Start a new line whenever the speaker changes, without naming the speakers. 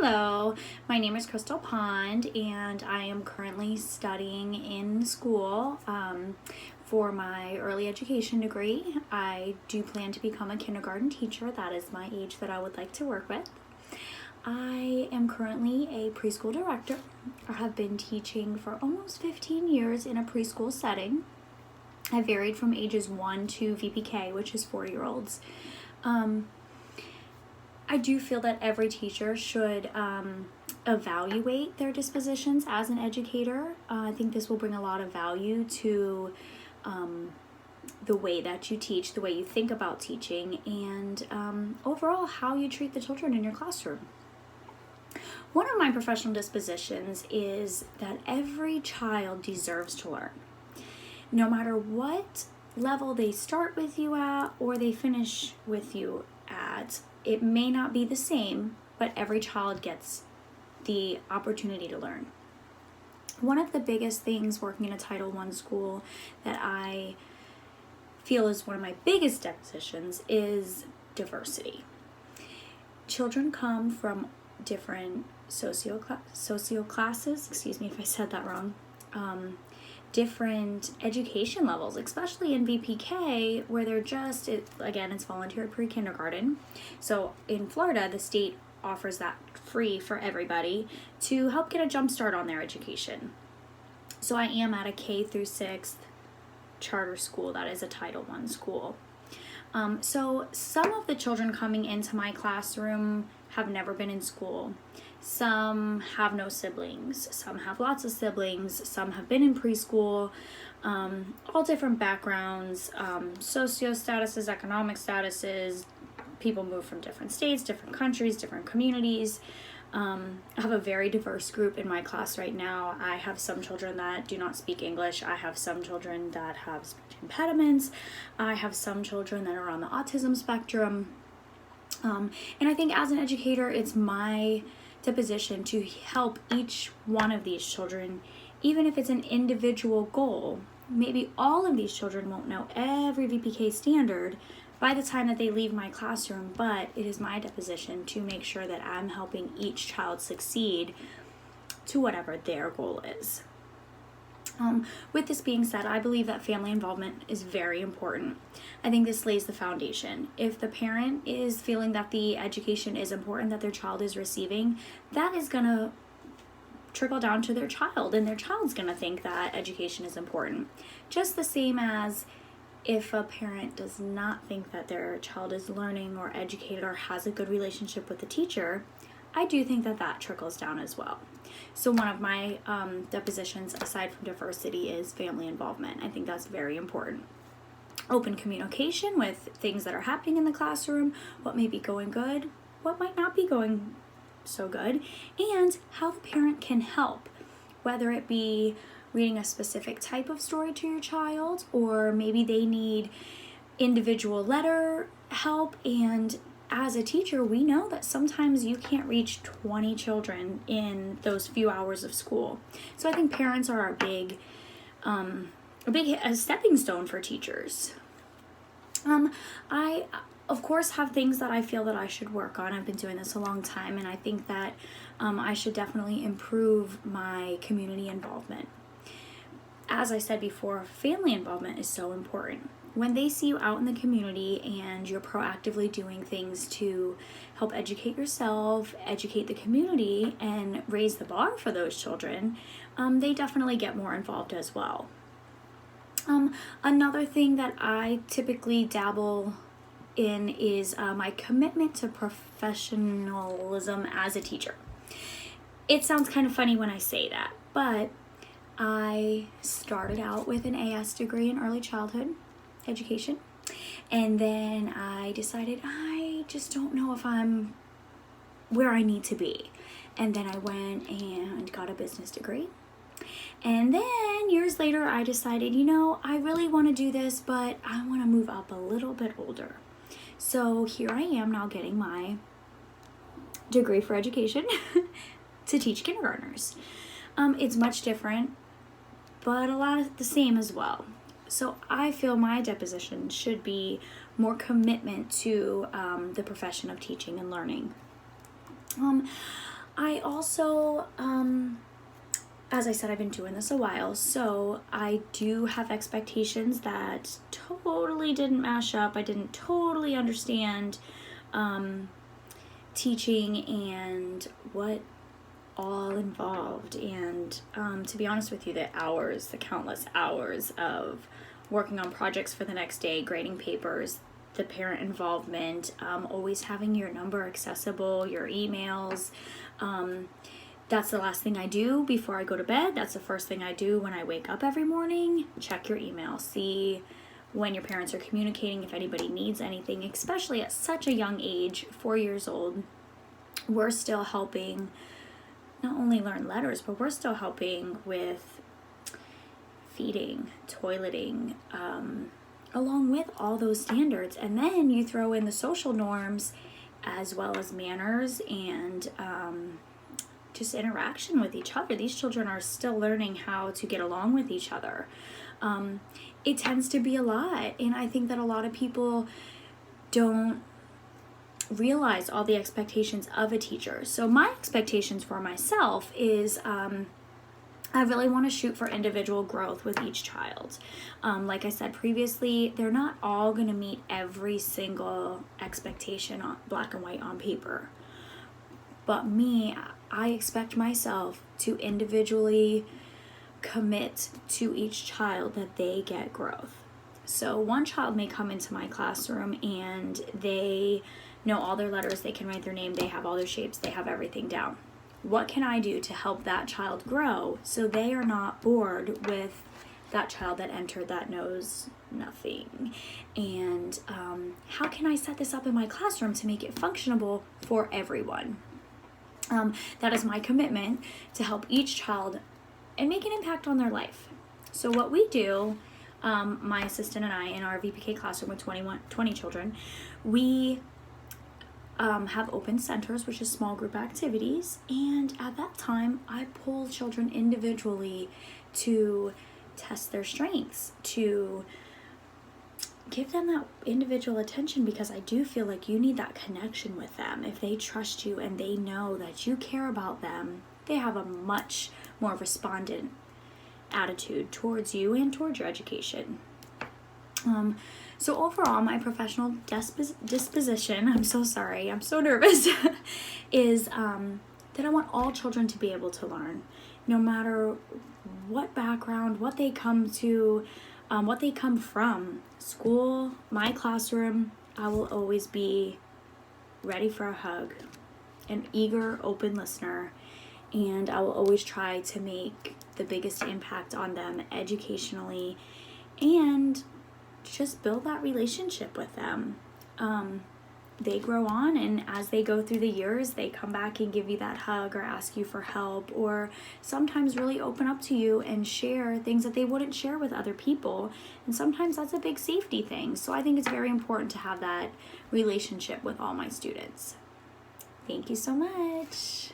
Hello, my name is Krystle Pond, and I am currently studying in school for my early education degree. I do plan to become a kindergarten teacher. That is my age that I would like to work with. I am currently a preschool director. I have been teaching for almost 15 years in a preschool setting. I varied from ages 1 to VPK, which is 4-year-olds. I do feel that every teacher should evaluate their dispositions as an educator. I think this will bring a lot of value to the way that you teach, the way you think about teaching, and overall how you treat the children in your classroom. One of my professional dispositions is that every child deserves to learn. No matter what level they start with you at or they finish with you at, it may not be the same, but every child gets the opportunity to learn. One of the biggest things working in a Title I school that I feel is one of my biggest depositions is diversity. Children come from different socio classes, excuse me if I said that wrong, different education levels, especially in VPK, where they're just, again, it's volunteer pre-kindergarten. So in Florida, the state offers that free for everybody to help get a jump start on their education. So I am at a K through 6th charter school that is a Title I school. So some of the children coming into my classroom have never been in school. Some have no siblings, some have lots of siblings, some have been in preschool, all different backgrounds, socio statuses, economic statuses, people move from different states, different countries, different communities. I have a very diverse group in my class right now. I have some children that do not speak English. I have some children that have speech impediments. I have some children that are on the autism spectrum. And I think as an educator, it's my disposition to help each one of these children, even if it's an individual goal. Maybe all of these children won't know every VPK standard by the time that they leave my classroom, but it is my disposition to make sure that I'm helping each child succeed to whatever their goal is. With this being said, I believe that family involvement is very important. I think this lays the foundation. If the parent is feeling that the education is important that their child is receiving, that is going to trickle down to their child, and their child's going to think that education is important. Just the same as if a parent does not think that their child is learning or educated or has a good relationship with the teacher, I do think that that trickles down as well. So one of my dispositions, aside from diversity, is family involvement. I think that's very important. Open communication with things that are happening in the classroom, what may be going good, what might not be going so good, and how the parent can help, whether it be reading a specific type of story to your child, or maybe they need individual letter help. And as a teacher, we know that sometimes you can't reach 20 children in those few hours of school. So I think parents are a big stepping stone for teachers. I, of course, have things that I feel that I should work on. I've been doing this a long time, and I think that I should definitely improve my community involvement. As I said before, family involvement is so important. When they see you out in the community and you're proactively doing things to help educate yourself, educate the community, and raise the bar for those children, they definitely get more involved as well. Another thing that I typically dabble in is my commitment to professionalism as a teacher. It sounds kind of funny when I say that, but I started out with an AS degree in early childhood education, and then I decided I just don't know if I'm where I need to be, and then I went and got a business degree, and then years later I decided, I really want to do this, but I want to move up a little bit older. So here I am now getting my degree for education to teach kindergartners. It's much different, but a lot of the same as well. So I feel my disposition should be more commitment to the profession of teaching and learning. I also, as I said, I've been doing this a while, so I do have expectations that totally didn't mash up. I didn't totally understand teaching and what all involved, and to be honest with you, the countless hours of working on projects for the next day, grading papers, the parent involvement, always having your number accessible, your emails. That's the last thing I do before I go to bed. That's the first thing I do when I wake up every morning. Check your email, see when your parents are communicating, if anybody needs anything, especially at such a young age, 4 years old. We're still helping not only learn letters, but we're still helping with feeding, toileting, along with all those standards. And then you throw in the social norms as well as manners and just interaction with each other. These children are still learning how to get along with each other. It tends to be a lot, and I think that a lot of people don't realize all the expectations of a teacher. So my expectations for myself is I really want to shoot for individual growth with each child. Like I said previously, they're not all going to meet every single expectation on black and white on paper. But me, I expect myself to individually commit to each child that they get growth. So one child may come into my classroom and they know all their letters, they can write their name, they have all their shapes, they have everything down. What can I do to help that child grow so they are not bored with that child that entered that knows nothing? And how can I set this up in my classroom to make it functionable for everyone? That is my commitment, to help each child and make an impact on their life. So what we do, my assistant and I, in our VPK classroom with 20 children, we have open centers, which is small group activities, and at that time I pull children individually to test their strengths, to give them that individual attention, because I do feel like you need that connection with them. If they trust you and they know that you care about them, they have a much more respondent attitude towards you and towards your education. So overall, my professional disposition, I'm so sorry, I'm so nervous, is that I want all children to be able to learn, no matter what background, what they come to, what they come from. School, my classroom, I will always be ready for a hug, an eager, open listener, and I will always try to make the biggest impact on them educationally and just build that relationship with them. They grow on, and as they go through the years, they come back and give you that hug or ask you for help, or sometimes really open up to you and share things that they wouldn't share with other people. And sometimes that's a big safety thing. So I think it's very important to have that relationship with all my students. Thank you so much.